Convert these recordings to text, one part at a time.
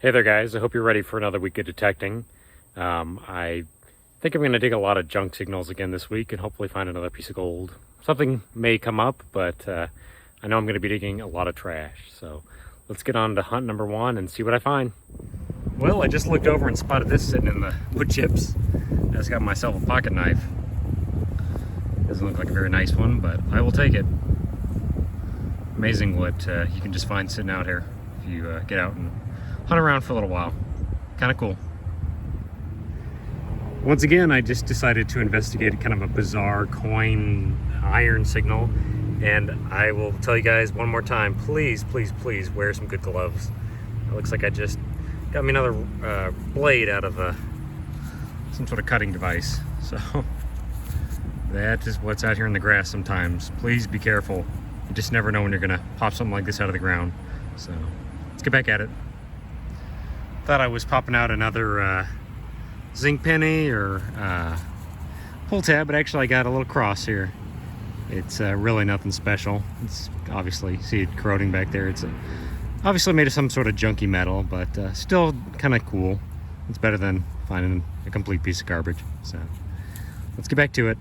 Hey there guys, I hope you're ready for another week of detecting. I think I'm going to dig a lot of junk signals again this week and hopefully find another piece of gold. Something may come up, but I know I'm going to be digging a lot of trash. So let's get on to hunt number one and see what I find. Well, I just looked over and spotted this sitting in the wood chips. I just got myself a pocket knife. Doesn't look like a very nice one, but I will take it. Amazing what you can just find sitting out here if you get out and hunt around for a little while. Kind of cool. Once again, I just decided to investigate kind of a bizarre coin iron signal, and I will tell you guys one more time, please, please, please wear some good gloves. It looks like I just got me another blade out of some sort of cutting device. So that is what's out here in the grass sometimes. Please be careful. You just never know when you're gonna pop something like this out of the ground. So let's get back at it. Thought I was popping out another zinc penny or pull tab, but actually I got a little cross here. It's really nothing special. It's obviously, see it corroding back there. It's obviously made of some sort of junky metal, but still kind of cool. It's better than finding a complete piece of garbage. So let's get back to it.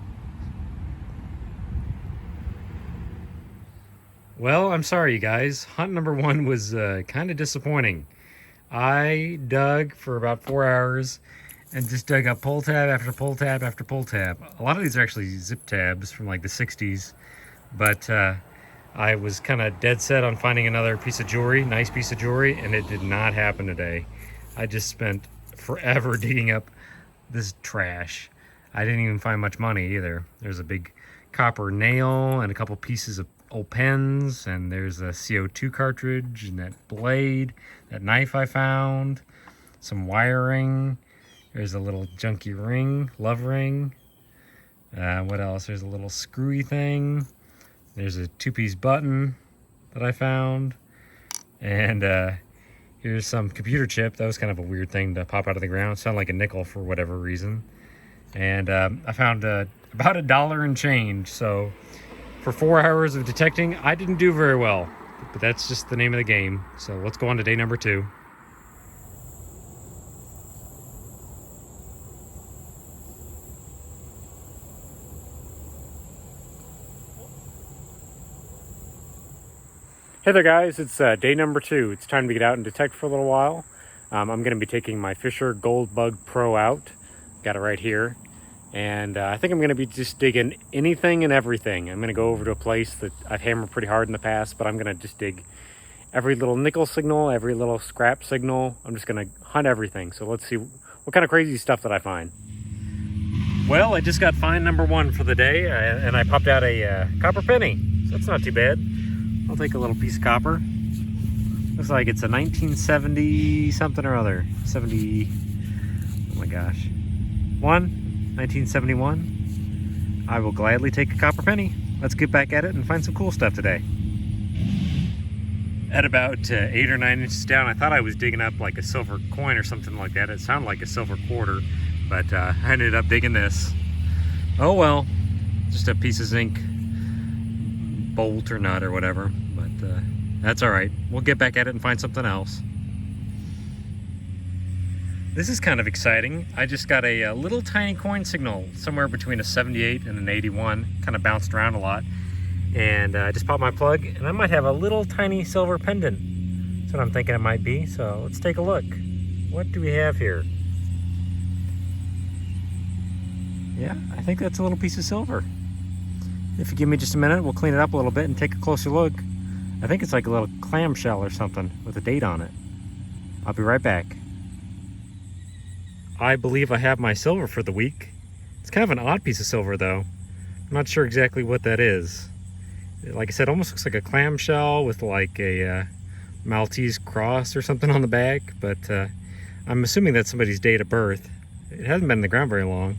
Well, I'm sorry, you guys. Hunt number one was kind of disappointing. I dug for about 4 hours and just dug up pull tab after pull tab after pull tab. A lot of these are actually zip tabs from like the 60s, but I was kind of dead set on finding another piece of jewelry, nice piece of jewelry, and it did not happen today. I just spent forever digging up this trash. I didn't even find much money either. There's a big copper nail and a couple pieces of old pens, and there's a CO2 cartridge and that blade, that knife I found, some wiring. There's a little junky ring, love ring. What else? There's a little screwy thing. There's a two-piece button that I found. And here's some computer chip. That was kind of a weird thing to pop out of the ground. It sounded like a nickel for whatever reason. And I found about $1 and change. So for 4 hours of detecting, I didn't do very well. But that's just the name of the game. So let's go on to day number 2. Hey there guys, it's day number 2. It's time to get out and detect for a little while. I'm going to be taking my Fisher Gold Bug Pro out. Got it right here. And I think I'm going to be just digging anything and everything. I'm going to go over to a place that I've hammered pretty hard in the past, but I'm going to just dig every little nickel signal, every little scrap signal. I'm just going to hunt everything. So let's see what kind of crazy stuff that I find. Well, I just got find number 1 for the day, and I popped out a copper penny. So that's not too bad. I'll take a little piece of copper. Looks like it's a 1970 something or other. 70, oh my gosh. 1971. I will gladly take a copper penny. Let's get back at it and find some cool stuff today. At about 8 or 9 inches down, I thought I was digging up like a silver coin or something like that. It sounded like a silver quarter, but I ended up digging this. Oh well, just a piece of zinc bolt or nut or whatever, but that's all right. We'll get back at it and find something else. This is kind of exciting. I just got a little tiny coin signal somewhere between a 78 and an 81. Kind of bounced around a lot. And I just popped my plug, and I might have a little tiny silver pendant. That's what I'm thinking it might be. So let's take a look. What do we have here? Yeah, I think that's a little piece of silver. If you give me just a minute, we'll clean it up a little bit and take a closer look. I think it's like a little clamshell or something with a date on it. I'll be right back. I believe I have my silver for the week. It's kind of an odd piece of silver though. I'm not sure exactly what that is. Like I said, almost looks like a clamshell with like a Maltese cross or something on the back, but I'm assuming that's somebody's date of birth. It hasn't been in the ground very long,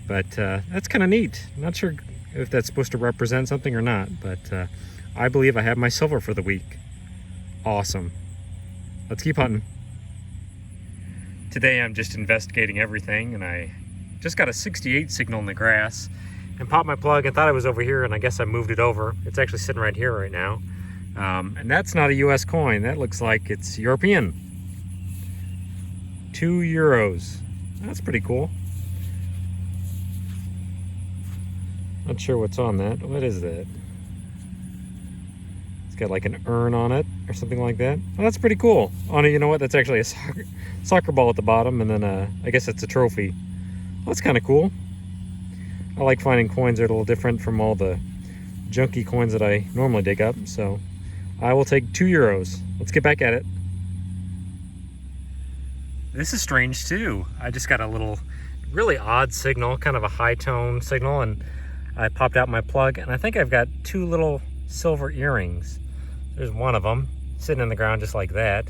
but that's kind of neat. I'm not sure if that's supposed to represent something or not, but I believe I have my silver for the week. Awesome. Let's keep hunting. Today I'm just investigating everything, and I just got a 68 signal in the grass and popped my plug and thought I was over here, and I guess I moved it over. It's actually sitting right here right now. And that's not a US coin. That looks like it's European. €2. That's pretty cool. Not sure what's on that. What is that? It's got like an urn on it or something like that. Oh, that's pretty cool. Oh, no, you know what? That's actually a soccer ball at the bottom, and then I guess it's a trophy. Well, that's kind of cool. I like finding coins that are a little different from all the junky coins that I normally dig up, so I will take €2. Let's get back at it. This is strange too. I just got a little really odd signal, kind of a high tone signal, and I popped out my plug, and I think I've got 2 little silver earrings. There's one of them sitting in the ground just like that,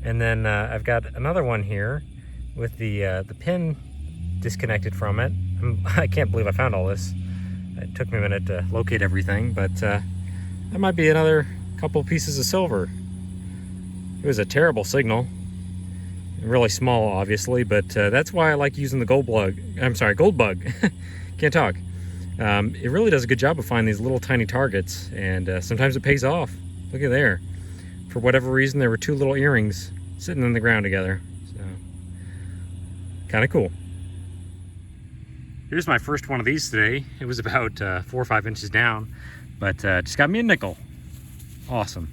and then I've got another one here with the pin disconnected from it. I can't believe I found all this. It took me a minute to locate everything, but that might be another couple pieces of silver. It was a terrible signal. Really small, obviously, but that's why I like using the gold bug. Can't talk. It really does a good job of finding these little tiny targets, and sometimes it pays off. Look at there. For whatever reason, there were 2 little earrings sitting in the ground together. So, kind of cool. Here's my first one of these today. It was about 4 or 5 inches down, but just got me a nickel. Awesome.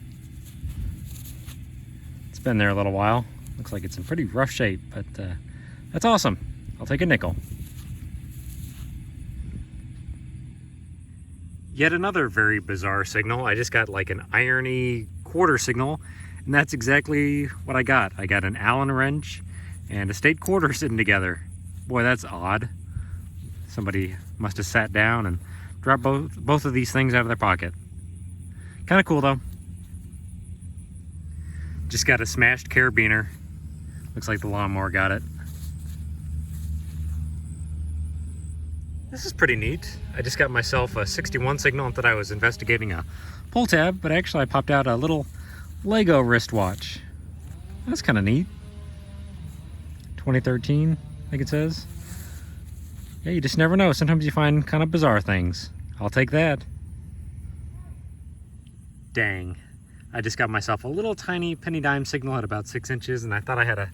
It's been there a little while. Looks like it's in pretty rough shape, but that's awesome. I'll take a nickel. Yet another very bizarre signal. I just got like an irony quarter signal, and that's exactly what I got. I got an Allen wrench and a state quarter sitting together. Boy, that's odd. Somebody must have sat down and dropped both of these things out of their pocket. Kind of cool though. Just got a smashed carabiner. Looks like the lawnmower got it. This is pretty neat. I just got myself a 61 signal. I thought I was investigating a pull tab, but actually I popped out a little Lego wristwatch. That's kind of neat. 2013, I think it says. Yeah, you just never know. Sometimes you find kind of bizarre things. I'll take that. Dang. I just got myself a little tiny penny dime signal at about 6 inches, and I thought I had a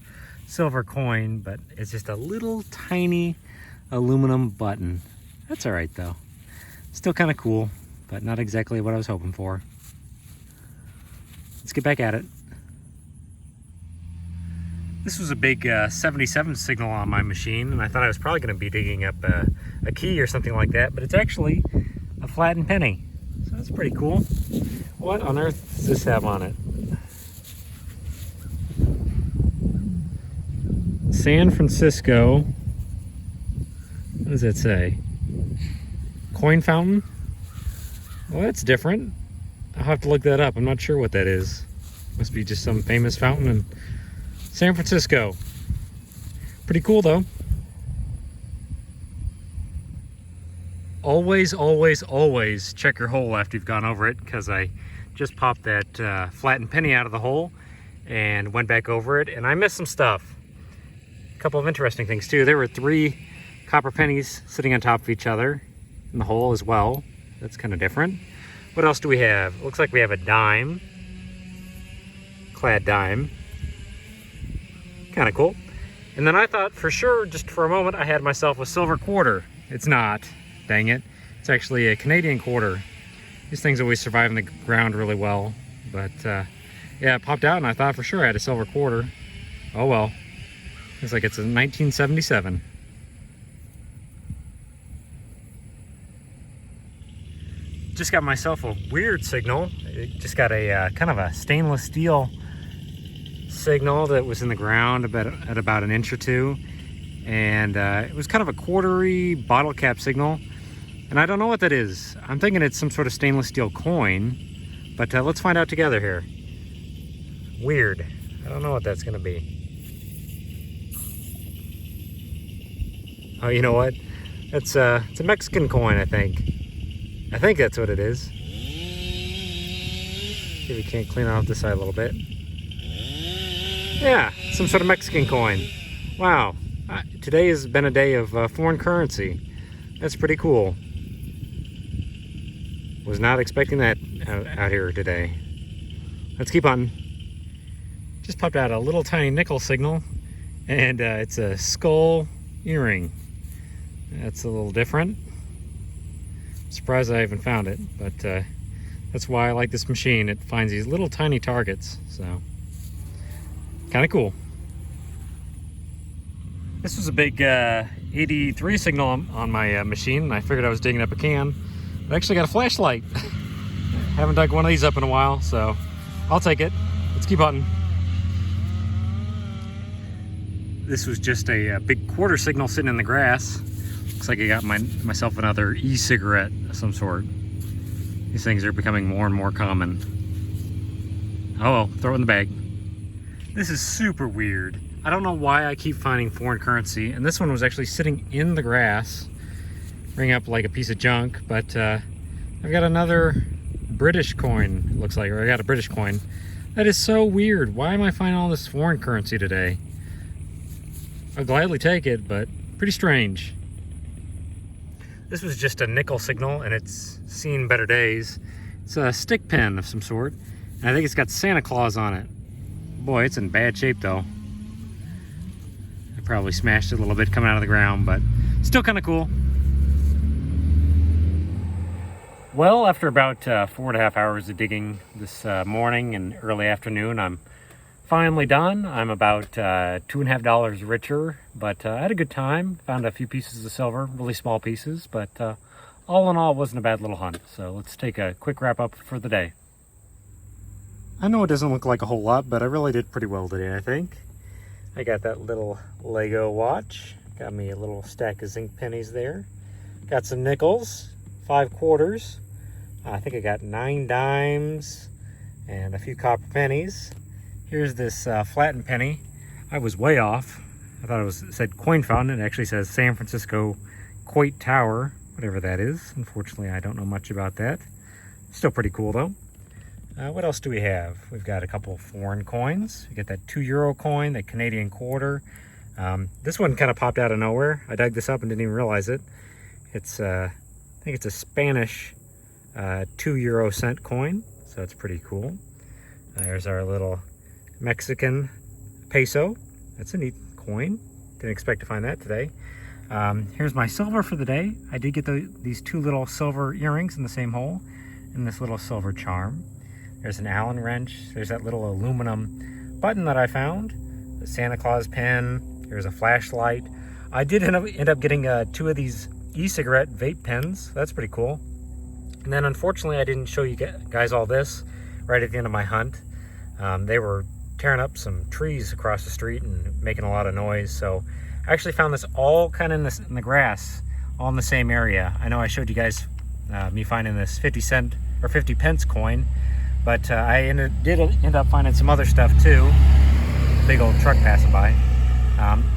silver coin, but it's just a little tiny aluminum button. That's all right though. Still kind of cool, but not exactly what I was hoping for. Let's get back at it. This was a big 77 signal on my machine, and I thought I was probably going to be digging up a key or something like that, but it's actually a flattened penny. So that's pretty cool. What on earth does this have on it? San Francisco. What does that say? Coin fountain? Well, that's different. I'll have to look that up. I'm not sure what that is. Must be just some famous fountain in San Francisco. Pretty cool though. Always, always, always check your hole after you've gone over it, because I just popped that flattened penny out of the hole and went back over it, and I missed some stuff. A couple of interesting things too. There were 3 copper pennies sitting on top of each other in the hole as well. That's kind of different. What else do we have? Looks like we have a dime. Clad dime. Kind of cool. And then I thought for sure, just for a moment, I had myself a silver quarter. It's not. Dang it. It's actually a Canadian quarter. These things always survive in the ground really well. But yeah, it popped out and I thought for sure I had a silver quarter. Oh well. Looks like it's a 1977. Just got myself a weird signal. It just got a kind of a stainless steel signal that was in the ground at about an inch or 2. And it was kind of a quartery bottle cap signal. And I don't know what that is. I'm thinking it's some sort of stainless steel coin. But let's find out together here. Weird. I don't know what that's going to be. Oh, you know what? It's a Mexican coin, I think. I think that's what it is. See if we can't clean off this side a little bit. Yeah, some sort of Mexican coin. Wow. Today has been a day of foreign currency. That's pretty cool. Was not expecting that out here today. Let's keep on. Just popped out a little tiny nickel signal, And it's a skull earring. That's a little different. Surprised I haven't found it, but that's why I like this machine. It finds these little tiny targets, so kind of cool. This was a big 83 signal on my machine, and I figured I was digging up a can. I actually got a flashlight. Haven't dug one of these up in a while, so I'll take it. Let's keep hunting. This was just a big quarter signal sitting in the grass. Looks like I got myself another e-cigarette of some sort. These things are becoming more and more common. Oh well, throw it in the bag. This is super weird. I don't know why I keep finding foreign currency, and this one was actually sitting in the grass, ring up like a piece of junk, but I've got another British coin, it looks like, or I got a British coin. That is so weird. Why am I finding all this foreign currency today? I'll gladly take it, but pretty strange. This was just a nickel signal, and it's seen better days. It's a stick pin of some sort, and I think it's got Santa Claus on it. Boy, it's in bad shape though. I probably smashed it a little bit coming out of the ground, but still kind of cool. Well, after about 4.5 hours of digging this morning and early afternoon, I'm finally done. I'm about $2.50 richer, but I had a good time. Found a few pieces of silver, really small pieces, but all in all, it wasn't a bad little hunt. So let's take a quick wrap up for the day. I know it doesn't look like a whole lot, but I really did pretty well today, I think. I got that little Lego watch. Got me a little stack of zinc pennies there. Got some nickels, 5 quarters. I think I got 9 dimes and a few copper pennies. Here's this flattened penny. I was way off. I thought it said coin fountain. It actually says San Francisco Coit Tower, whatever that is. Unfortunately, I don't know much about that. Still pretty cool though. What else do we have? We've got a couple foreign coins. We get that €2 coin, that Canadian quarter. This one kind of popped out of nowhere. I dug this up and didn't even realize it. It's, I think it's a Spanish €2 cent coin, so it's pretty cool. There's our little Mexican peso. That's a neat coin. Didn't expect to find that today. Here's my silver for the day. I did get these 2 little silver earrings in the same hole, and this little silver charm. There's an Allen wrench. There's that little aluminum button that I found. The Santa Claus pen. There's a flashlight. I did end up getting 2 of these e-cigarette vape pens. That's pretty cool. And then unfortunately I didn't show you guys all this right at the end of my hunt. They were tearing up some trees across the street and making a lot of noise. So I actually found this all kind of in the grass, all in the same area. I know I showed you guys me finding this 50 cent or 50 pence coin, but I did end up finding some other stuff too. Big old truck passing by.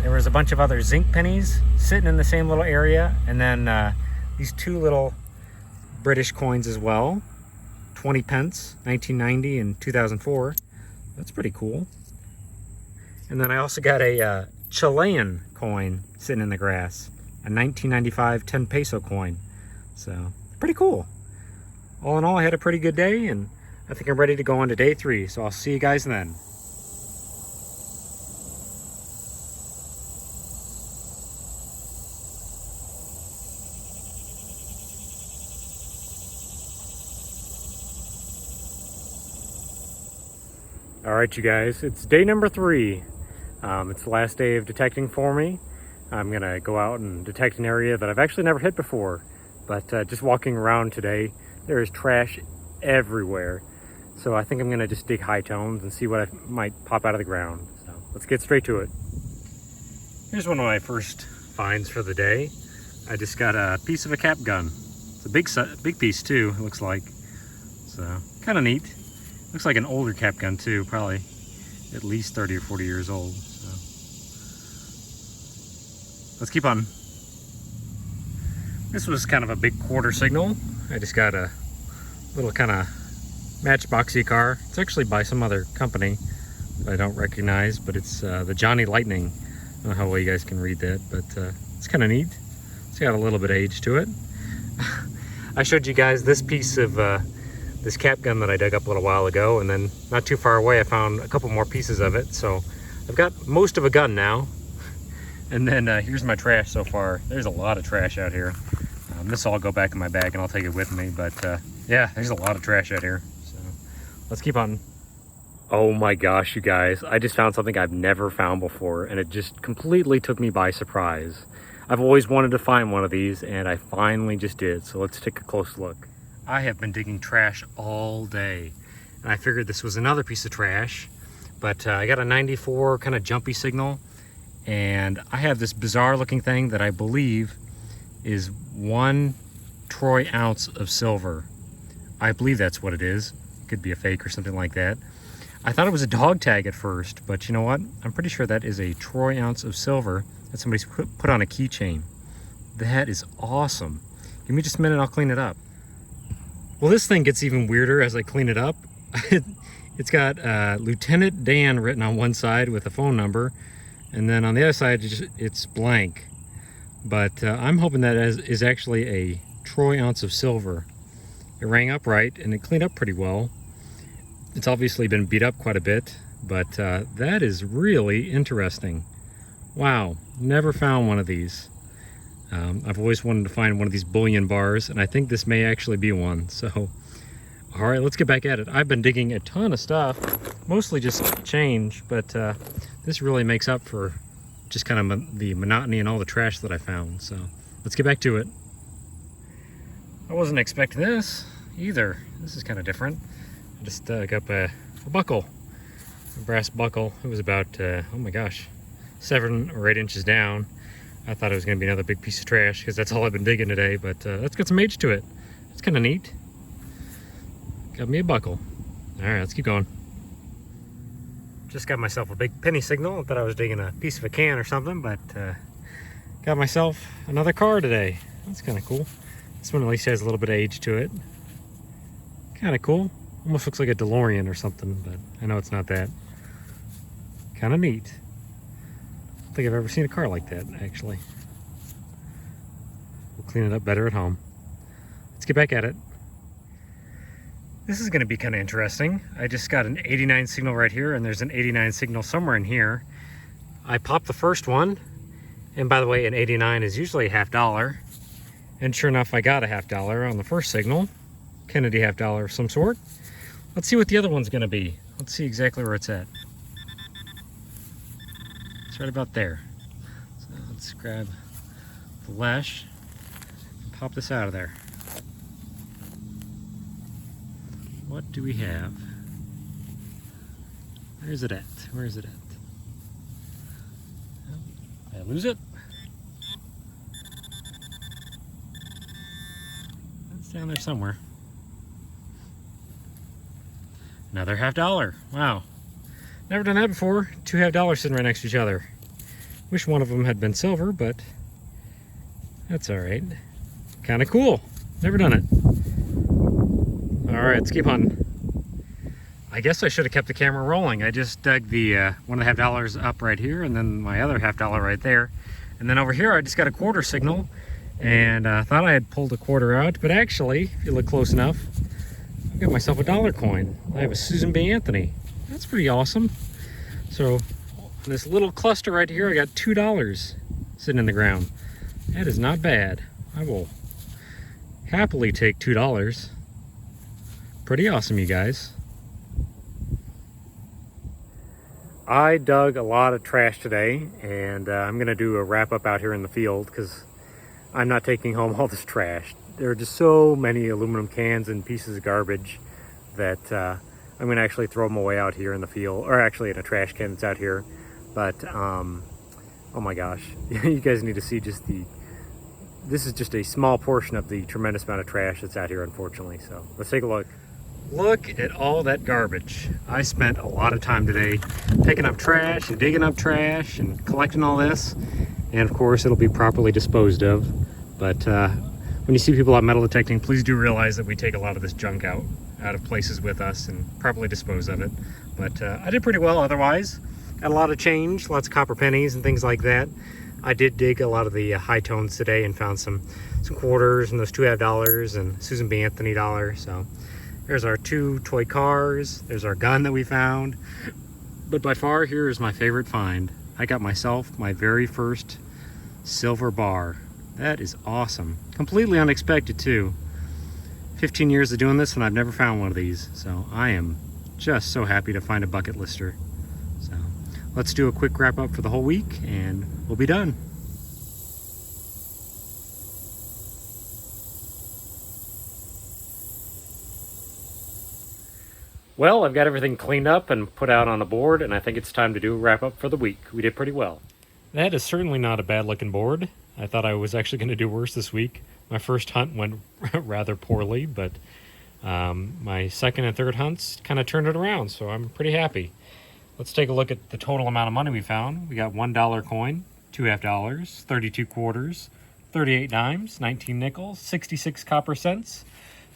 There was a bunch of other zinc pennies sitting in the same little area, and then these 2 little British coins as well. 20 pence, 1990 and 2004. That's pretty cool. And then I also got a Chilean coin sitting in the grass, a 1995 10 peso coin. So pretty cool. All in all, I had a pretty good day, and I think I'm ready to go on to day 3. So I'll see you guys then. All right, you guys, it's day number 3. It's the last day of detecting for me. I'm gonna go out and detect an area that I've actually never hit before, but just walking around today, there is trash everywhere. So I think I'm gonna just dig high tones and see what might pop out of the ground. So let's get straight to it. Here's one of my first finds for the day. I just got a piece of a cap gun. It's a big piece too, it looks like. So kind of neat. Looks like an older cap gun too, probably at least 30 or 40 years old. So let's keep on. This was kind of a big quarter signal. I just got a little kind of matchboxy car. It's actually by some other company that I don't recognize, but it's the Johnny Lightning. I don't know how well you guys can read that, but it's kind of neat. It's got a little bit of age to it. I showed you guys this piece of this cap gun that I dug up a little while ago, and then not too far away I found a couple more pieces of it. So I've got most of a gun now. And then here's my trash so far. There's a lot of trash out here. This will all go back in my bag and I'll take it with me. But yeah, there's a lot of trash out here. So let's keep on. Oh my gosh, you guys. I just found something I've never found before, and it just completely took me by surprise. I've always wanted to find one of these, and I finally just did. So let's take a close look. I have been digging trash all day, and I figured this was another piece of trash, but I got a 94 kind of jumpy signal, and I have this bizarre looking thing that I believe is 1 troy ounce of silver. I believe that's what it is. It could be a fake or something like that. I thought it was a dog tag at first, but you know what? I'm pretty sure that is a troy ounce of silver that somebody's put on a keychain. That is awesome. Give me just a minute, I'll clean it up. Well, this thing gets even weirder as I clean it up. It's got Lieutenant Dan written on one side with a phone number, and then on the other side it's blank. But I'm hoping that is actually a troy ounce of silver. It rang up right, and it cleaned up pretty well. It's obviously been beat up quite a bit, but that is really interesting. Wow, never found one of these. I've always wanted to find one of these bullion bars, and I think this may actually be one. So, all right, let's get back at it. I've been digging a ton of stuff, mostly just change, but this really makes up for just kind of the monotony and all the trash that I found. So let's get back to it. I wasn't expecting this either. This is kind of different. I just dug up a buckle, a brass buckle. It was about, oh my gosh, 7 or 8 inches down. I thought it was going to be another big piece of trash because that's all I've been digging today, but that's got some age to it. It's kind of neat. Got me a buckle. All right, let's keep going. Just got myself a big penny signal. I thought I was digging a piece of a can or something, but got myself another car today. That's kind of cool. This one at least has a little bit of age to it. Kind of cool. Almost looks like a DeLorean or something, but I know it's not that. Kind of neat. I don't think I've ever seen a car like that, actually. We'll clean it up better at home. Let's get back at it. This is going to be kind of interesting. I just got an 89 signal right here, and there's an 89 signal somewhere in here. I popped the first one, and by the way, an 89 is usually $50. And sure enough, I got a $50 on the first signal. Kennedy $50 of some sort. Let's see what the other one's going to be. Let's see exactly where it's at. It's right about there. So let's grab the lash and pop this out of there. What do we have? Where is it at? Where is it at? Did I lose it? It's down there somewhere. Another $50. Wow. Never done that before. 2 $50 sitting right next to each other. Wish one of them had been silver, but that's all right. Kind of cool. Never done it. All right, let's keep on. I guess I should have kept the camera rolling. I just dug the one of the $50 up right here, and then my other $50 right there. And then over here, I just got a quarter signal, and I thought I had pulled a quarter out, but actually, if you look close enough, I got myself a $1 coin. I have a Susan B. Anthony. That's pretty awesome. So, in this little cluster right here, I got $2 sitting in the ground. That is not bad. I will happily take $2. Pretty awesome, you guys. I dug a lot of trash today, and I'm going to do a wrap up out here in the field because I'm not taking home all this trash. There are just so many aluminum cans and pieces of garbage that I'm going to actually throw them away out here in the field, or actually in a trash can that's out here. But, oh my gosh, you guys need to see just this is just a small portion of the tremendous amount of trash that's out here, unfortunately. So let's take a look. Look at all that garbage. I spent a lot of time today picking up trash and digging up trash and collecting all this. And of course, it'll be properly disposed of. But when you see people out metal detecting, please do realize that we take a lot of this junk out of places with us and properly dispose of it. But I did pretty well otherwise. Got a lot of change, lots of copper pennies and things like that. I did dig a lot of the high tones today and found some quarters and those $2 $50 and Susan B. Anthony $. So there's our 2 toy cars. There's our gun that we found. But by far, here is my favorite find. I got myself my very first silver bar. That is awesome. Completely unexpected too. 15 years of doing this and I've never found one of these. So I am just so happy to find a bucket lister. So let's do a quick wrap up for the whole week and we'll be done. Well, I've got everything cleaned up and put out on a board, and I think it's time to do a wrap up for the week. We did pretty well. That is certainly not a bad looking board. I thought I was actually going to do worse this week. My first hunt went rather poorly, but my second and third hunts kind of turned it around, so I'm pretty happy. Let's take a look at the total amount of money we found. We got $1 coin, $2 half dollars, 32 quarters, 38 dimes, 19 nickels, 66 copper cents,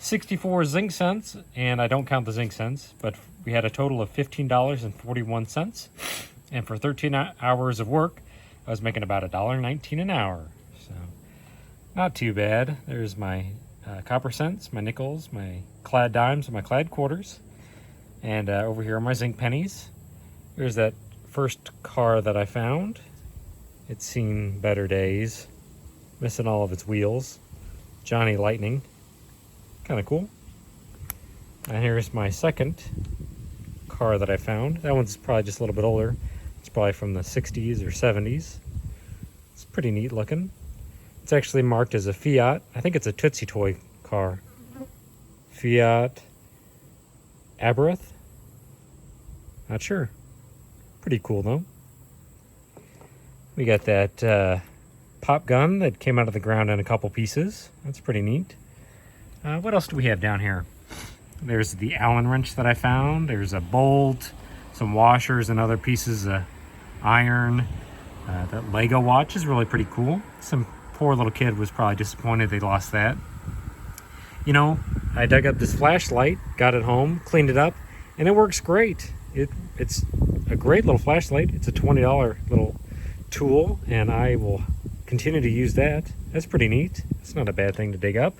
64 zinc cents, and I don't count the zinc cents, but we had a total of $15.41. And for 13 hours of work, I was making about $1.19 an hour. So not too bad. There's my copper cents, my nickels, my clad dimes, and my clad quarters. And over here are my zinc pennies. Here's that first car that I found. It's seen better days. Missing all of its wheels. Johnny Lightning. Kind of cool. And here's my second car that I found. That one's probably just a little bit older. It's probably from the 60s or 70s. It's pretty neat looking. It's actually marked as a Fiat. I think it's a Tootsie Toy car. Fiat Aberth? Not sure. Pretty cool though. We got that pop gun that came out of the ground in a couple pieces. That's pretty neat. What else do we have down here? There's the Allen wrench that I found. There's a bolt, some washers and other pieces of iron. That Lego watch is really pretty cool. Some poor little kid was probably disappointed they lost that. You know, I dug up this flashlight, got it home, cleaned it up, and it works great. It's a great little flashlight. It's a $20 little tool, and I will continue to use that. That's pretty neat. It's not a bad thing to dig up.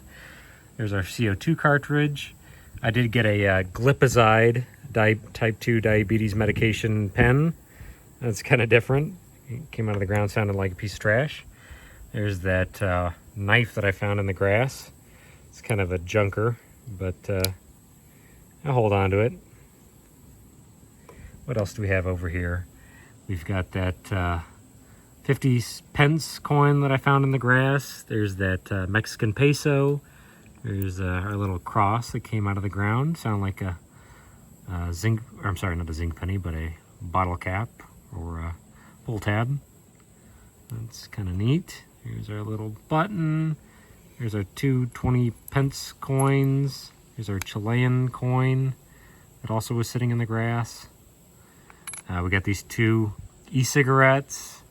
There's our CO2 cartridge. I did get a glipizide type 2 diabetes medication pen. That's kind of different. It came out of the ground, sounded like a piece of trash. There's that knife that I found in the grass. It's kind of a junker, but I'll hold on to it. What else do we have over here? We've got that 50 pence coin that I found in the grass. There's that Mexican peso. There's our little cross that came out of the ground. Sound like a zinc, or I'm sorry, not a zinc penny, but a bottle cap or a pull tab. That's kind of neat. Here's our little button. Here's our two 20 pence coins. Here's our Chilean coin that also was sitting in the grass. We got these two e-cigarettes.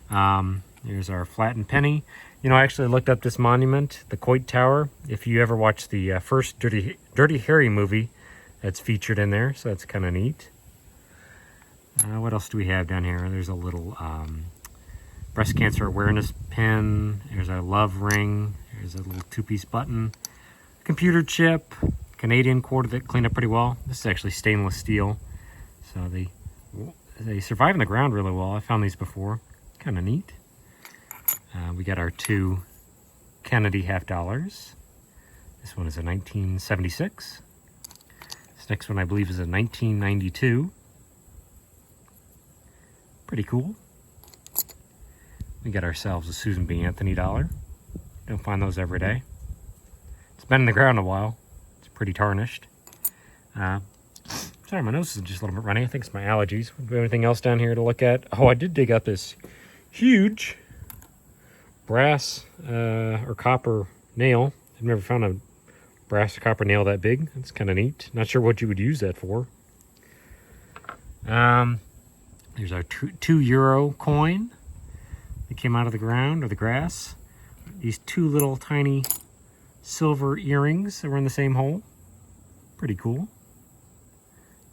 Here's our flattened penny. You know, I actually looked up this monument, the Coit Tower. If you ever watched the first Dirty Harry movie, that's featured in there, so that's kind of neat. What else do we have down here? There's a little breast cancer awareness pin. There's our love ring. There's a little two-piece button. Computer chip. Canadian cord that cleaned up pretty well. This is actually stainless steel, so they survive in the ground really well. I found these before. Kind of neat. We got our two Kennedy half dollars. This one is a 1976. This next one I believe is a 1992. Pretty cool. We got ourselves a Susan B. Anthony dollar. Don't find those every day. It's been in the ground a while. It's pretty tarnished. Sorry, my nose is just a little bit runny. I think it's my allergies. Do we have anything else down here to look at? Oh, I did dig up this huge brass or copper nail. I've never found a brass or copper nail that big. That's kind of neat. Not sure what you would use that for. There's our €2 coin that came out of the ground or the grass. These two little tiny silver earrings that were in the same hole. Pretty cool.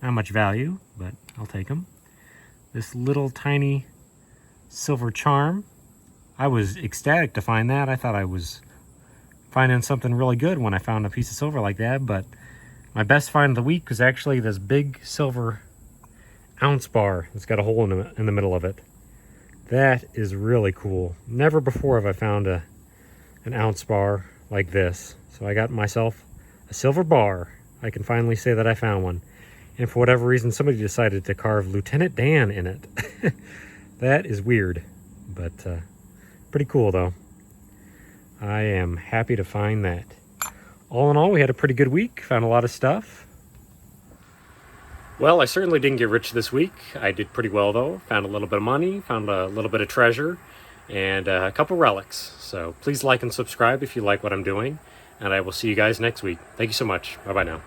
Not much value, but I'll take them. This little tiny silver charm. I was ecstatic to find that. I thought I was finding something really good when I found a piece of silver like that, but my best find of the week was actually this big silver ounce bar that's got a hole in the middle of it. That is really cool. Never before have I found an ounce bar like this. So I got myself a silver bar. I can finally say that I found one. And for whatever reason, somebody decided to carve Lieutenant Dan in it. That is weird, but pretty cool though. I am happy to find that. All in all, we had a pretty good week. Found a lot of stuff. Well, I certainly didn't get rich this week. I did pretty well though. Found a little bit of money, found a little bit of treasure, and a couple relics. So please like and subscribe if you like what I'm doing, and I will see you guys next week. Thank you so much. Bye-bye now.